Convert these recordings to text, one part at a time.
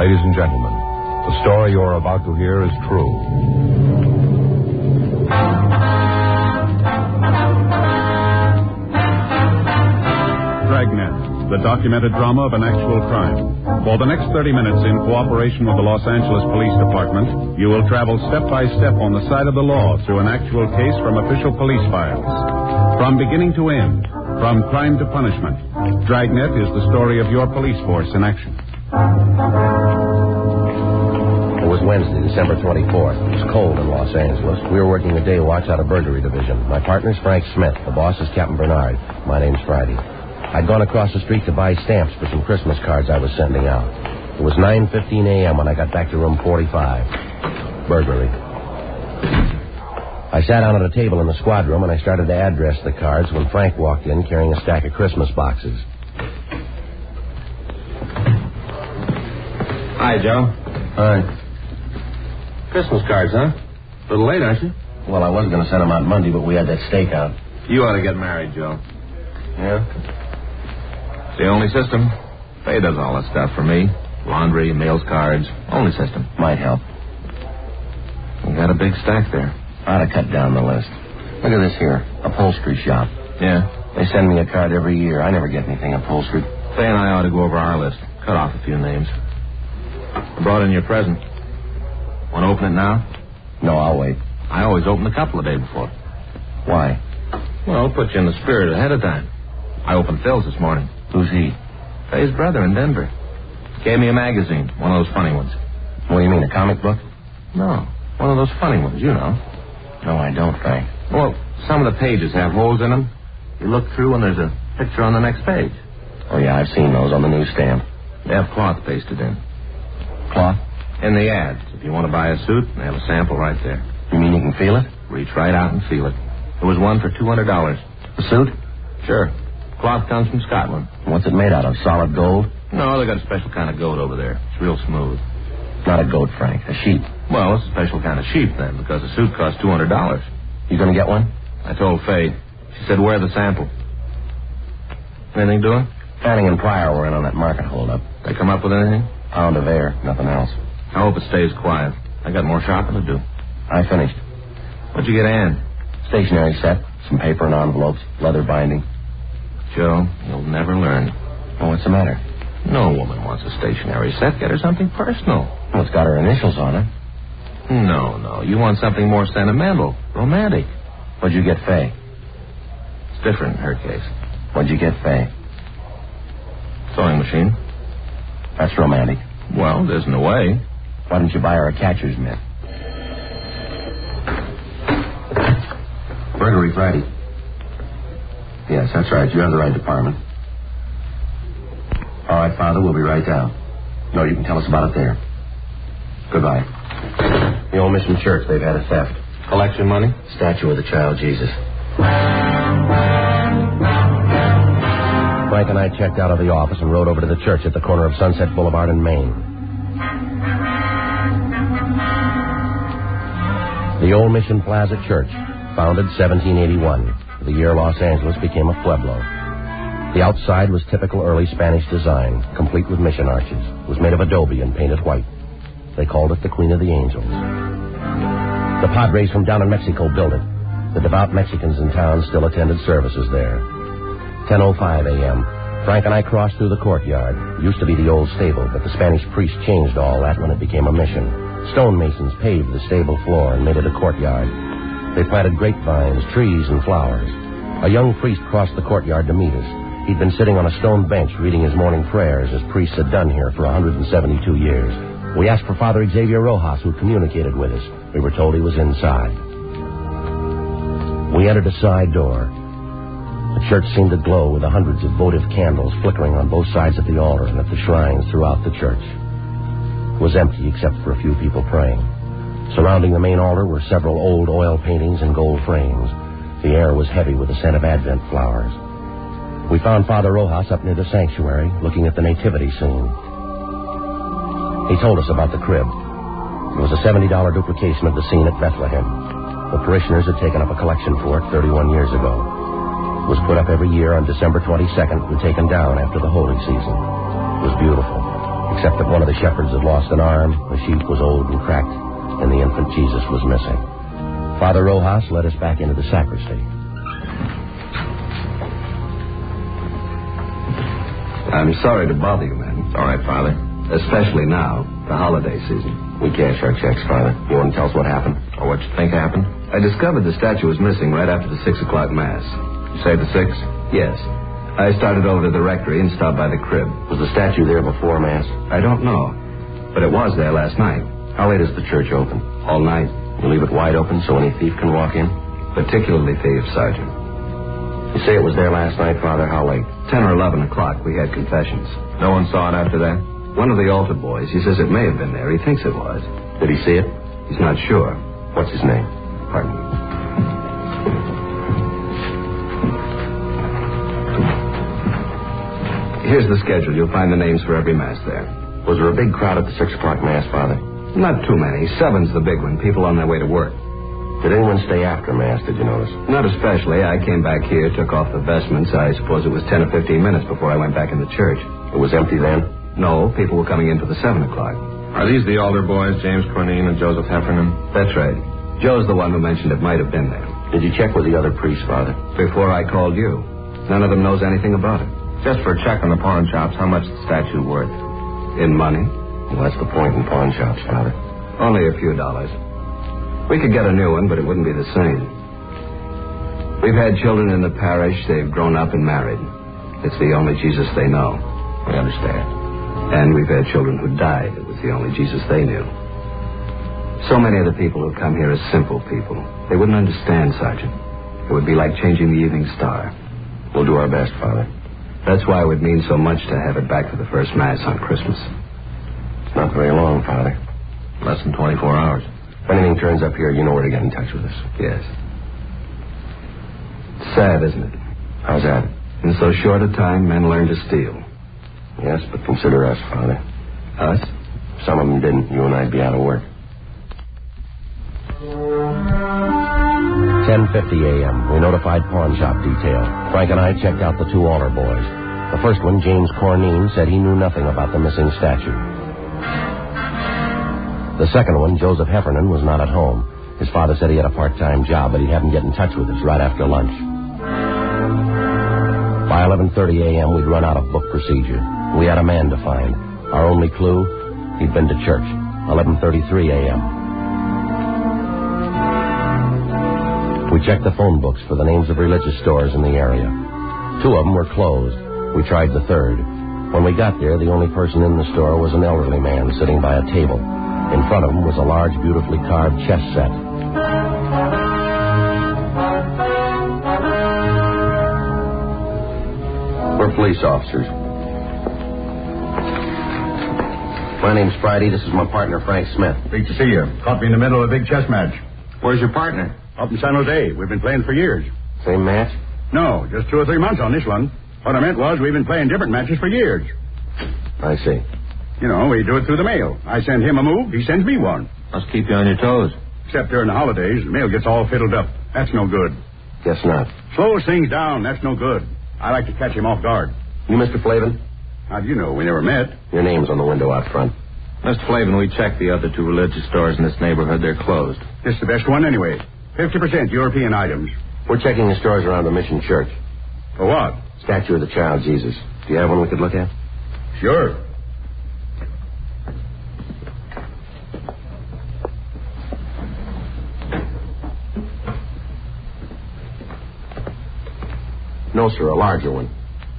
Ladies and gentlemen, the story you're about to hear is true. Dragnet, the documented drama of an actual crime. For the next 30 minutes, in cooperation with the Los Angeles Police Department, you will travel step by step on the side of the law through an actual case from official police files. From beginning to end, from crime to punishment, Dragnet is the story of your police force in action. It was Wednesday, December 24th. It was cold in Los Angeles. We were working the day watch out of Burglary Division. My partner's Frank Smith. The boss is Captain Bernard. My name's Friday. I'd gone across the street to buy stamps for some Christmas cards I was sending out. It was 9:15 a.m. when I got back to room 45. Burglary. I sat down at a table in the squad room and I started to address the cards when Frank walked in carrying a stack of Christmas boxes. Hi, Joe. Hi. Christmas cards, huh? A little late, aren't you? Well, I was going to send them out Monday, but we had that stakeout. You ought to get married, Joe. Yeah? It's the only system. Faye does all that stuff for me. Laundry, mails, cards. Only system. Might help. You got a big stack there. I ought to cut down the list. Look at this here. Upholstery shop. Yeah? They send me a card every year. I never get anything upholstered. Faye and I ought to go over our list. Cut off a few names. I brought in your present. Want to open it now? No, I'll wait. I always open a couple the day before. Why? Well, put you in the spirit ahead of time. I opened Phil's this morning. Who's he? Faye's brother in Denver. Gave me a magazine, one of those funny ones. What do you mean, a comic book? No, one of those funny ones, you know. No, I don't, Frank. Well, some of the pages have holes in them. You look through and there's a picture on the next page. Oh, yeah, I've seen those on the newsstand. They have cloth pasted in. Cloth? In the ads. If you want to buy a suit, they have a sample right there. You mean you can feel it? Reach right out and feel it. There was one for $200. A suit? Sure. Cloth comes from Scotland. What's it made out of? Solid gold? No, they got a special kind of goat over there. It's real smooth. Not a goat, Frank. A sheep. Well, it's a special kind of sheep, then, because the suit costs $200. You gonna get one? I told Faye. She said, wear the sample. Anything doing? Fanning and Pryor were in on that market holdup. They come up with anything? Pound of air, nothing else. I hope it stays quiet. I got more shopping to do. I finished. What'd you get, Ann? Stationery set, some paper and envelopes, leather binding. Joe, you'll never learn. Well, what's the matter? No woman wants a stationery set. Get her something personal. Well, it's got her initials on it. No. You want something more sentimental, romantic. What'd you get Faye? It's different in her case. What'd you get Faye? Sewing machine. That's romantic. Well, there isn't a way. Why didn't you buy her a catcher's mitt? Burglary Friday. Yes, that's right. You have the right department. All right, Father, we'll be right down. No, you can tell us about it there. Goodbye. The old mission church, they've had a theft. Collection money? Statue of the child Jesus. Frank and I checked out of the office and rode over to the church at the corner of Sunset Boulevard and Main. The Old Mission Plaza Church, founded 1781, the year Los Angeles became a pueblo. The outside was typical early Spanish design, complete with mission arches. It was made of adobe and painted white. They called it the Queen of the Angels. The Padres from down in Mexico built it. The devout Mexicans in town still attended services there. 10:05 a.m. Frank and I crossed through the courtyard. It used to be the old stable, but the Spanish priest changed all that when it became a mission. Stonemasons paved the stable floor and made it a courtyard. They planted grapevines, trees, and flowers. A young priest crossed the courtyard to meet us. He'd been sitting on a stone bench reading his morning prayers, as priests had done here for 172 years. We asked for Father Xavier Rojas, who communicated with us. We were told he was inside. We entered a side door. The church seemed to glow with the hundreds of votive candles flickering on both sides of the altar and at the shrines throughout the church. It was empty except for a few people praying. Surrounding the main altar were several old oil paintings and gold frames. The air was heavy with the scent of Advent flowers. We found Father Rojas up near the sanctuary, looking at the nativity scene. He told us about the crib. It was a $70 duplication of the scene at Bethlehem. The parishioners had taken up a collection for it 31 years ago. It was put up every year on December 22nd and taken down after the holy season. It was beautiful. except that one of the shepherds had lost an arm, the sheep was old and cracked, and the infant Jesus was missing. Father Rojas led us back into the sacristy. I'm sorry to bother you, man. It's all right, Father. Especially now, the holiday season. We cash our checks, Father. You want to tell us what happened? Or what you think happened? I discovered the statue was missing right after the 6 o'clock Mass. You say the 6? Yes. I started over to the rectory and stopped by the crib. Was the statue there before Mass? I don't know, but it was there last night. How late is the church open? All night. You leave it wide open so any thief can walk in? Particularly thieves, Sergeant. You say it was there last night, Father. How late? 10 or 11 o'clock, we had confessions. No one saw it after that? One of the altar boys, he says it may have been there. He thinks it was. Did he see it? He's not sure. What's his name? Pardon me. Here's the schedule. You'll find the names for every Mass there. Was there a big crowd at the 6 o'clock Mass, Father? Not too many. 7's the big one. People on their way to work. Did anyone stay after Mass, did you notice? Not especially. I came back here, took off the vestments. I suppose it was 10 or 15 minutes before I went back in the church. It was empty then? No, people were coming in for the 7 o'clock. Are these the altar boys, James Cornine and Joseph Heffernan? That's right. Joe's the one who mentioned it might have been there. Did you check with the other priests, Father? Before I called you. None of them knows anything about it. Just for a check on the pawn shops, how much is the statue worth? In money? Well, that's the point in pawn shops, Father. Only a few dollars. We could get a new one, but it wouldn't be the same. We've had children in the parish. They've grown up and married. It's the only Jesus they know. We understand. And we've had children who died. It was the only Jesus they knew. So many of the people who come here are simple people. They wouldn't understand, Sergeant. It would be like changing the evening star. We'll do our best, Father. That's why it would mean so much to have it back for the first Mass on Christmas. It's not very long, Father. Less than 24 hours. If anything turns up here, you know where to get in touch with us. Yes. It's sad, isn't it? How's that? In so short a time, men learn to steal. Yes, but consider us, Father. Us? If some of them didn't, you and I'd be out of work. 10:50 a.m. We notified pawn shop detail. Frank and I checked out the two altar boys. The first one, James Cornine, said he knew nothing about the missing statue. The second one, Joseph Heffernan, was not at home. His father said he had a part-time job, but he'd have him get in touch with us right after lunch. By 11:30 a.m., we'd run out of book procedure. We had a man to find. Our only clue, he'd been to church. 11:33 a.m. We checked the phone books for the names of religious stores in the area. 2 of them were closed. We tried the third. When we got there, the only person in the store was an elderly man sitting by a table. In front of him was a large, beautifully carved chess set. We're police officers. My name's Friday. This is my partner, Frank Smith. Great to see you. Caught me in the middle of a big chess match. Where's your partner? Up in San Jose. We've been playing for years. Same match? No, just 2 or 3 months on this one. What I meant was we've been playing different matches for years. I see. You know, we do it through the mail. I send him a move, he sends me one. Must keep you on your toes. Except during the holidays, the mail gets all fiddled up. That's no good. Guess not. Slows things down, that's no good. I like to catch him off guard. You Mr. Flavin? How do you know? We never met. Your name's on the window out front. Mr. Flavin, we checked the other 2 religious stores in this neighborhood. They're closed. This is the best one anyway. 50% European items. We're checking the stores around the Mission Church. For what? Statue of the Child Jesus. Do you have one we could look at? Sure. No, sir, a larger one.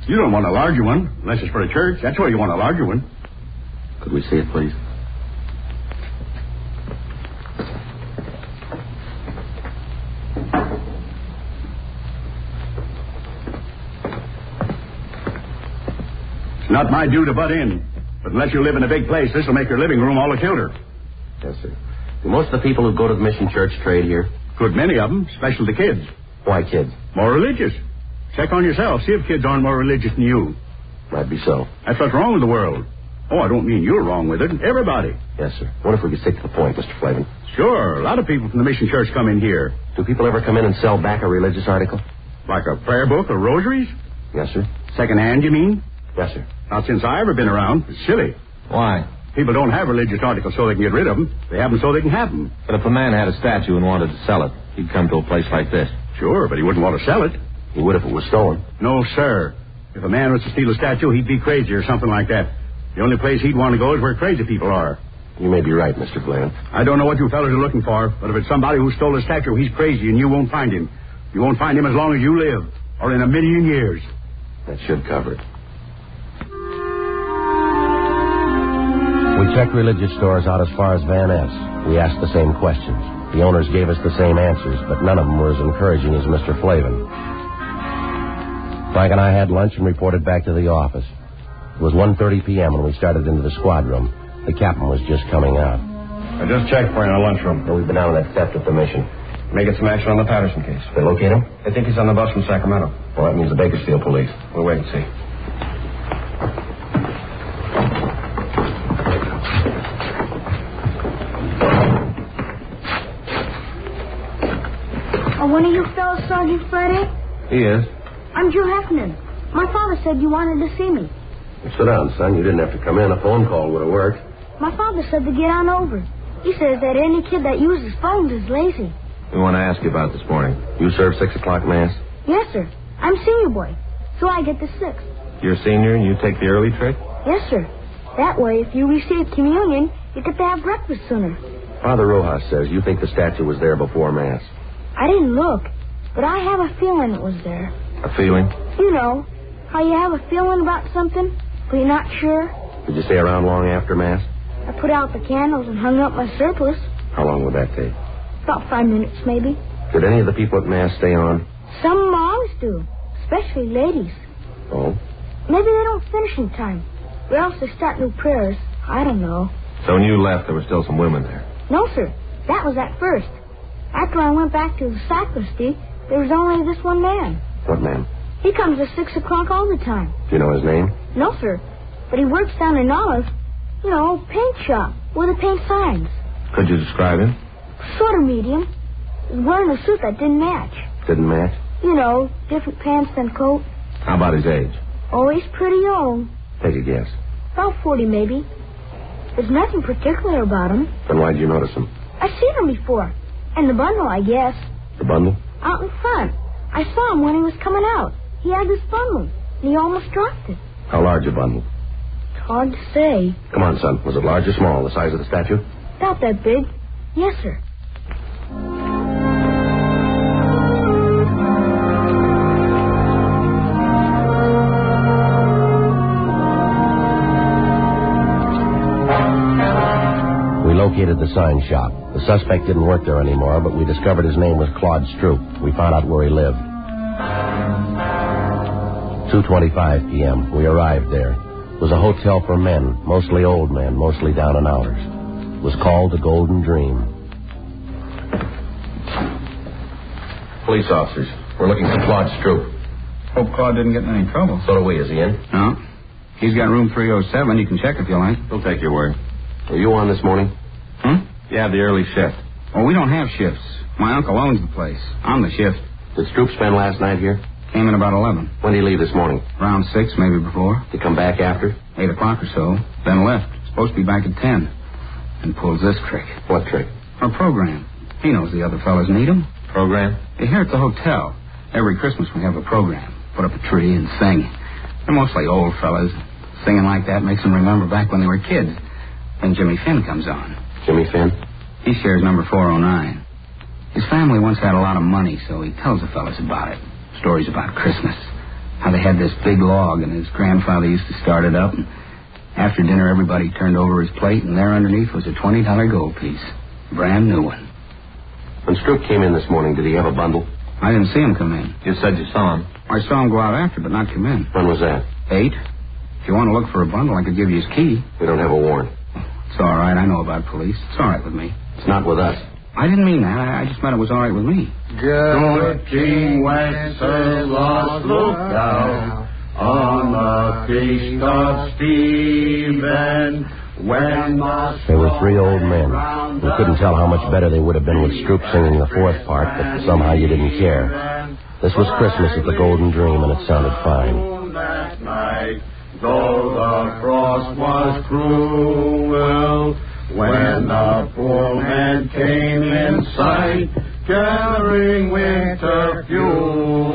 You don't want a larger one, unless it's for a church. That's why you want a larger one. Could we see it, please? It's not my due to butt in. But unless you live in a big place, this will make your living room all the kilter. Yes, sir. Do most of the people who go to the Mission Church trade here? Good many of them, especially the kids. Why kids? More religious. Check on yourself. See if kids aren't more religious than you. Might be so. That's what's wrong with the world. Oh, I don't mean you're wrong with it. Everybody. Yes, sir. What if we could stick to the point, Mr. Flavin? Sure. A lot of people from the Mission Church come in here. Do people ever come in and sell back a religious article? Like a prayer book or rosaries? Yes, sir. Second hand, you mean? Yes, sir. Not since I ever been around. It's silly. Why? People don't have religious articles so they can get rid of them. They have them so they can have them. But if a man had a statue and wanted to sell it, he'd come to a place like this. Sure, but he wouldn't want to sell it. He would if it was stolen. No, sir. If a man was to steal a statue, he'd be crazy or something like that. The only place he'd want to go is where crazy people are. You may be right, Mr. Glenn. I don't know what you fellas are looking for, but if it's somebody who stole a statue, he's crazy and you won't find him. You won't find him as long as you live, or in 1,000,000 years. That should cover it. We checked religious stores out as far as Van Ness. We asked the same questions. The owners gave us the same answers, but none of them were as encouraging as Mr. Flavin. Frank and I had lunch and reported back to the office. It was 1:30 p.m. when we started into the squad room. The captain was just coming out. I just checked for you in the lunchroom. We've been down on that theft at the mission. May get some action on the Patterson case. They locate him? I think he's on the bus from Sacramento. Well, that means the Bakersfield police. We'll wait and see. One of you fellas Sergeant Friday? He is. I'm Joe Heffernan. My father said you wanted to see me. Well, sit down, son. You didn't have to come in. A phone call would have worked. My father said to get on over. He says that any kid that uses phones is lazy. We want to ask you about this morning. You serve 6 o'clock mass? Yes, sir. I'm senior boy, so I get the 6th. You're a senior and you take the early trick? Yes, sir. That way, if you receive communion, you get to have breakfast sooner. Father Rojas says you think the statue was there before mass. I didn't look, but I have a feeling it was there. A feeling? You know, how you have a feeling about something, but you're not sure. Did you stay around long after mass? I put out the candles and hung up my surplice. How long would that take? About 5 minutes, maybe. Did any of the people at mass stay on? Some of them always do, especially ladies. Oh? Maybe they don't finish in time, or else they start new prayers. I don't know. So when you left, there were still some women there? No, sir. That was at first. After I went back to the sacristy, there was only this one man. What man? He comes at 6 o'clock all the time. Do you know his name? No, sir. But he works down in Olive. You know, paint shop, where they paint signs. Could you describe him? Sort of medium. He was wearing a suit that didn't match. Didn't match? You know, different pants than coat. How about his age? Oh, he's pretty old. Take a guess. About 40, maybe. There's nothing particular about him. Then why'd you notice him? I've seen him before. And the bundle, I guess. The bundle? Out in front. I saw him when he was coming out. He had this bundle, and he almost dropped it. How large a bundle? It's hard to say. Come on, son. Was it large or small? The size of the statue? About that big. Yes, sir. We located the sign shop. The suspect didn't work there anymore, but we discovered his name was Claude Stroop. We found out where he lived. 2:25 p.m. We arrived there. It was a hotel for men, mostly old men, mostly down and outers. It was called the Golden Dream. Police officers. We're looking for Claude Stroop. Hope Claude didn't get in any trouble. So do we. Is he in? No. He's got room 307. You can check if you like. We'll take your word. Were you on this morning? Yeah, the early shift. Well, we don't have shifts. My uncle owns the place. I'm the shift. Did Stroop spend last night here? Came in about 11. When did he leave this morning? Around 6, maybe before. Did he come back after? 8 o'clock or so. Then left. Supposed to be back at 10. And pulls this trick. What trick? Our program. He knows the other fellas need him. Program? Here at the hotel. Every Christmas we have a program. Put up a tree and sing. They're mostly old fellas. Singing like that makes them remember back when they were kids. Then Jimmy Finn comes on. Jimmy Finn? He shares number 409. His family once had a lot of money, so he tells the fellas about it. Stories about Christmas. How they had this big log, and his grandfather used to start it up. And after dinner, everybody turned over his plate, and there underneath was a $20 gold piece. Brand new one. When Stroop came in this morning, did he have a bundle? I didn't see him come in. You said you saw him. I saw him go out after, but not come in. When was that? 8. If you want to look for a bundle, I could give you his key. We don't have a warrant. It's all right. I know about police. It's all right with me. It's not with us. I didn't mean that. I just meant it was all right with me. Good King Wenceslas looked out on the feast of Stephen. When There were 3 old men. We couldn't tell how much better they would have been with Stroop singing the 4th part, but somehow you didn't care. This was Christmas at the Golden Dream, and it sounded fine. That night though the cross was cruel. When the poor man came in sight, gathering winter fuel.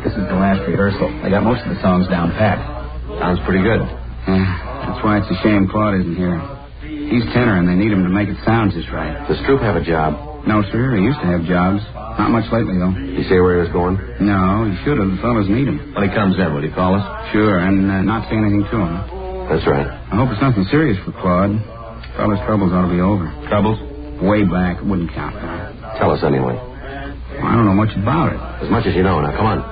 This is the last rehearsal. I got most of the songs down pat. Sounds pretty good. That's why it's a shame Claude isn't here. He's tenor, and they need him to make it sound just right. Does Stroop have a job? No, sir. He used to have jobs. Not much lately, though. Did he say where he was going? No, he should have. The fellas need him. When he comes in, will he call us? Sure, and not say anything to him. That's right. I hope it's nothing serious for Claude. Fella's troubles ought to be over. Troubles? Way back. It wouldn't count for him. Tell us anyway. Well, I don't know much about it. As much as you know. Now, come on.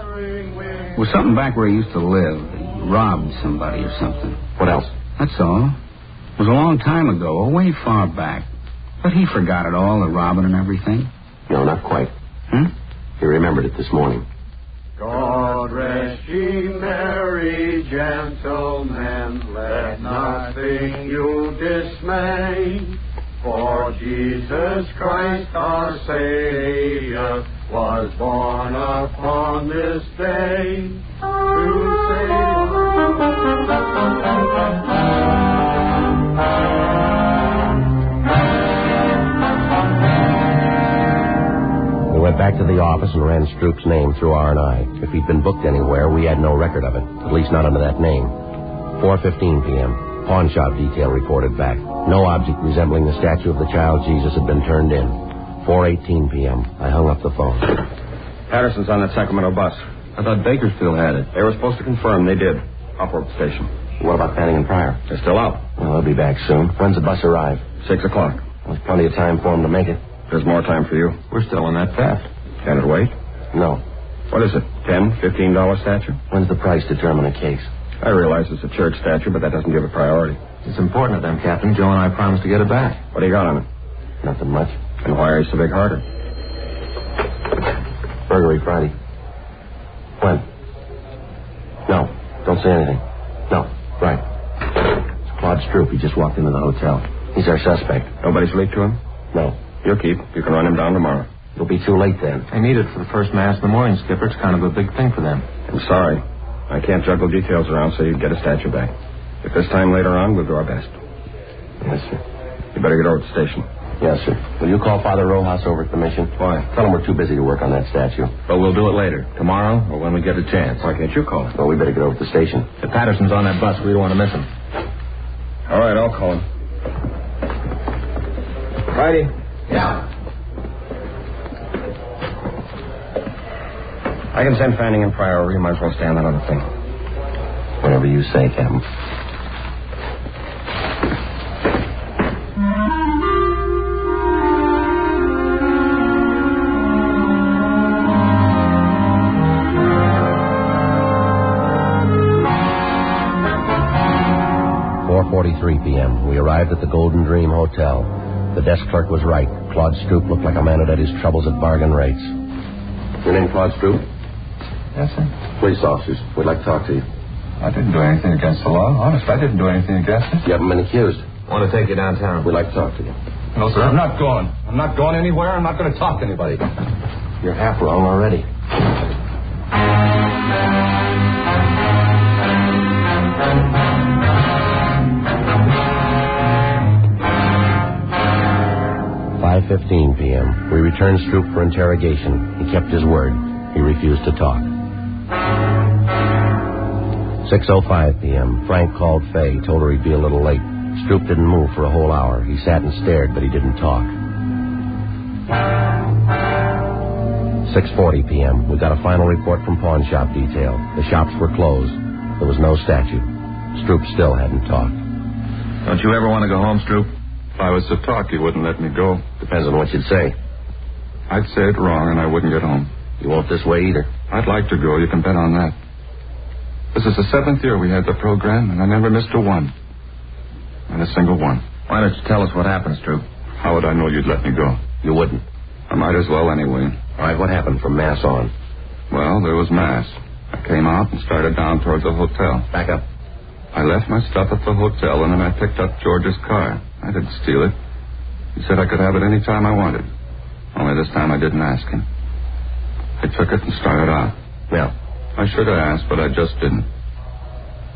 It was something back where he used to live. He robbed somebody or something. What else? That's all. It was a long time ago, way far back. But he forgot it all, the robbing and everything. No, not quite. He remembered it this morning. God rest ye merry gentlemen, let nothing you dismay, for Jesus Christ our Savior was born upon this day to save. We went back to the office and ran Stroop's name through R&I. If he'd been booked anywhere, we had no record of it, at least not under that name. 4:15 p.m. Pawn shop detail reported back. No object resembling the statue of the child Jesus had been turned in. 4:18 p.m. I hung up the phone. Patterson's on that Sacramento bus. I thought Bakersfield had it. They were supposed to confirm. They did. Upward station. What about Fanning and Pryor? They're still out. Well, they'll be back soon. When's the bus arrive? 6 o'clock. There's plenty of time for them to make it. There's more time for you. We're still in that theft. Can it wait? No. What is it, $10, $15 statue? When's the price determine a case? I realize it's a church statue, but that doesn't give it priority. It's important to them, Captain. Joe and I promised to get it back. What do you got on it? Nothing much. And why are you so big-hearted? Burglary Friday. When? No. Don't say anything. No. Right. It's Claude Stroop. He just walked into the hotel. He's our suspect. Nobody's leaked to him? No. You'll keep. You can run him down tomorrow. It'll be too late then. They need it for the first mass in the morning, Skipper. It's kind of a big thing for them. I'm sorry. I can't juggle details around so you can get a statue back. If this time later on, we'll do our best. Yes, sir. You better get over to the station. Yes, sir. Will you call Father Rojas over at the mission? Why? Tell him we're too busy to work on that statue. But we'll do it later. Tomorrow or when we get a chance. Why can't you call him? Well, we better get over to the station. If Patterson's on that bus, we don't want to miss him. All right, I'll call him. Friday. Yeah. I can send Fanning and Pryor over. You might as well stay on that other thing. Whatever you say, Captain. p.m. We arrived at the Golden Dream Hotel. The desk clerk was right. Claude Stroop looked like a man who'd had his troubles at bargain rates. Your name Claude Stroop? Yes, sir. Police officers. We'd like to talk to you. I didn't do anything against the law. Honest, I didn't do anything against it. You haven't been accused. Want to take you downtown. We'd like to talk to you. No, sir, I'm not going. I'm not going anywhere. I'm not going to talk to anybody. You're half wrong already. .15 p.m. We returned Stroop for interrogation. He kept his word. He refused to talk. 6:05 p.m. Frank called Fay, told her he'd be a little late. Stroop didn't move for a whole hour. He sat and stared, but he didn't talk. 6:40 p.m. We got a final report from pawn shop detail. The shops were closed. There was no statue. Stroop still hadn't talked. Don't you ever want to go home, Stroop? If I was to talk, he wouldn't let me go. Depends on what you'd say. I'd say it wrong, and I wouldn't get home. You won't this way either. I'd like to go. You can bet on that. This is the 7th year we had the program, and I never missed a one. Not a single one. Why don't you tell us what happened, Stroop? How would I know you'd let me go? You wouldn't. I might as well anyway. All right, what happened from Mass on? Well, there was Mass. I came out and started down towards the hotel. Back up. I left my stuff at the hotel, and then I picked up George's car. I didn't steal it. He said I could have it any time I wanted. Only this time I didn't ask him. I took it and started out. Now, I should have asked, but I just didn't.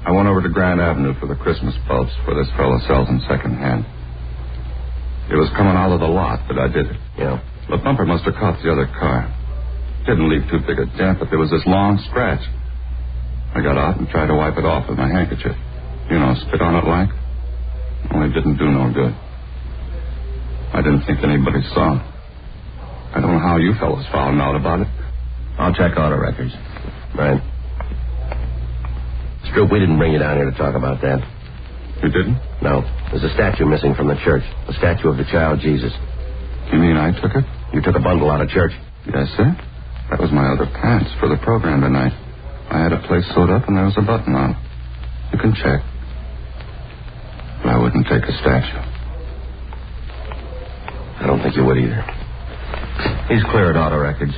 I went over to Grand Avenue for the Christmas bulbs where this fellow sells them secondhand. It was coming out of the lot that I did it. Yeah. The bumper must have caught the other car. Didn't leave too big a dent, but there was this long scratch. I got out and tried to wipe it off with my handkerchief. You know, spit on it like. Only it didn't do no good. I didn't think anybody saw. I don't know how you fellows found out about it. I'll check auto records. Right. Stroop, we didn't bring you down here to talk about that. You didn't? No. There's a statue missing from the church. A statue of the child Jesus. You mean I took it? You took a bundle out of church? Yes, sir. That was my other pants for the program tonight. I had a place sewed up and there was a button on it. You can check. But I wouldn't take a statue. I don't think you would either. He's clear at auto records.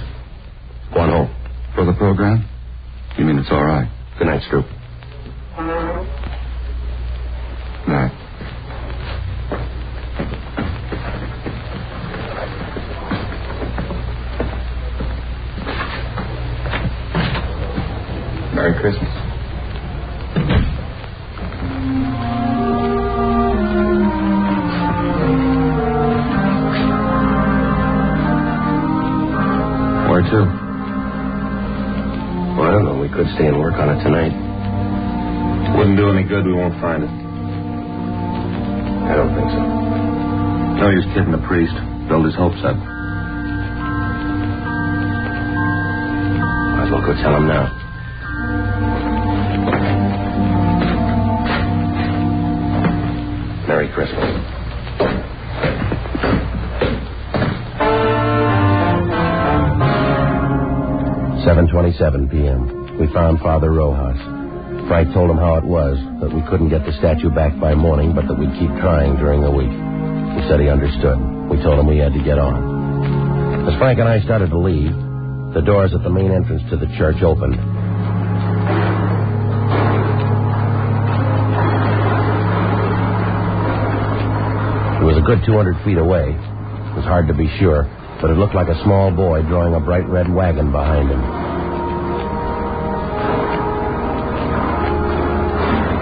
Go on home. For the program? You mean it's all right? Good night, Stroop. Night. Merry Christmas. Where to? Well, I don't know. We could stay and work on it tonight. Wouldn't do any good. We won't find it. I don't think so. No use kidding the priest. Build his hopes up. Might as well go tell him now. Merry Christmas. "7:27 p.m. We found Father Rojas. Frank told him how it was, that we couldn't get the statue back by morning, but that we'd keep trying during the week. He said he understood. We told him we had to get on. As Frank and I started to leave, the doors at the main entrance to the church opened. It was a good 200 feet away. It was hard to be sure, but it looked like a small boy drawing a bright red wagon behind him.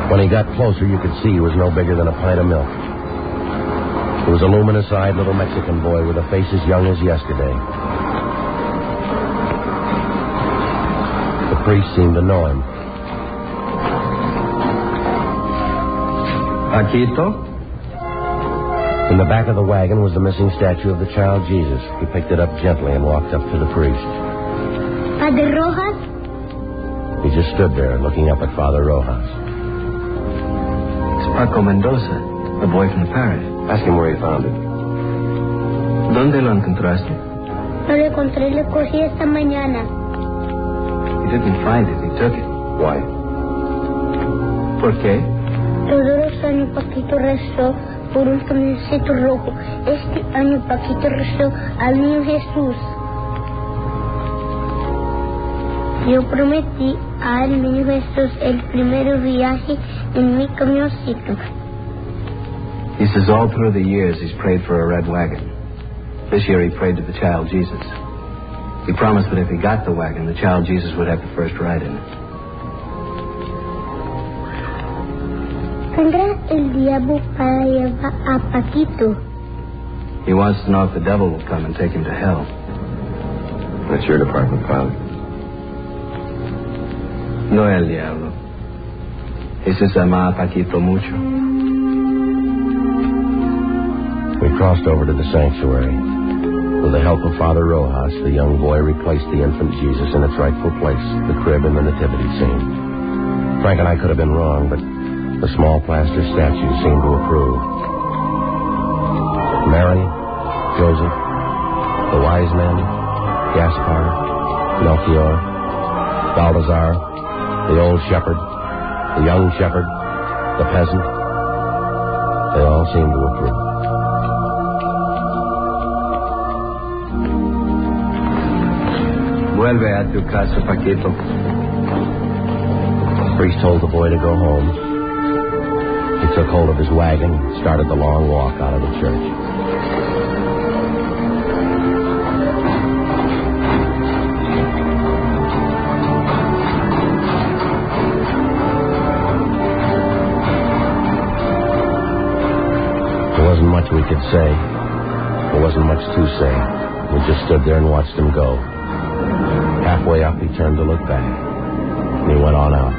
When he got closer, you could see he was no bigger than a pint of milk. He was a luminous-eyed little Mexican boy with a face as young as yesterday. The priest seemed to know him. Paquito? In the back of the wagon was the missing statue of the child Jesus. He picked it up gently and walked up to the priest. Father Rojas? He just stood there looking up at Father Rojas. It's Paco Mendoza, the boy from the parish. Ask him where he found it. ¿Dónde lo encontraste? No lo encontré, lo cogí esta mañana. He didn't find it, he took it. Why? ¿Por qué? Todos los años Paquito rezó por un camioncito rojo. Este año Paquito rezó al niño Jesús. Yo prometí al niño Jesús el primer viaje en mi camioncito. He says all through the years he's prayed for a red wagon. This year he prayed to the child Jesus. He promised that if he got the wagon, the child Jesus would have the first ride in it. ¿Tendrá el diablo para llevar a Paquito? He wants to know if the devil will come and take him to hell. That's your department, Father. No el diablo. Jesús ama a Paquito mucho. We crossed over to the sanctuary. With the help of Father Rojas, the young boy replaced the infant Jesus in its rightful place, the crib in the nativity scene. Frank and I could have been wrong, but the small plaster statue seemed to approve. Mary, Joseph, the wise men, Gaspar, Melchior, Balthazar, the old shepherd, the young shepherd, the peasant, they all seemed to approve. Vuelve a tu casa, Paquito. The priest told the boy to go home. He took hold of his wagon and started the long walk out of the church. could say. There wasn't much to say. We just stood there and watched him go. Halfway up, he turned to look back. And he went on out.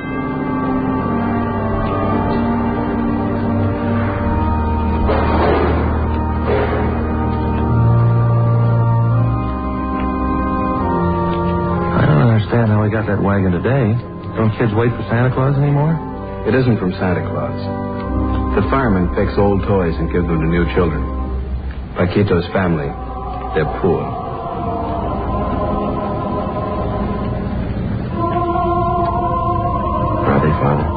I don't understand how we got that wagon today. Don't kids wait for Santa Claus anymore? It isn't from Santa Claus. The firemen fix old toys and give them to new children. Paquito's family, they're poor. Are they, Father?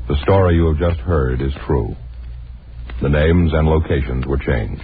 The story you have just heard is true. The names and locations were changed.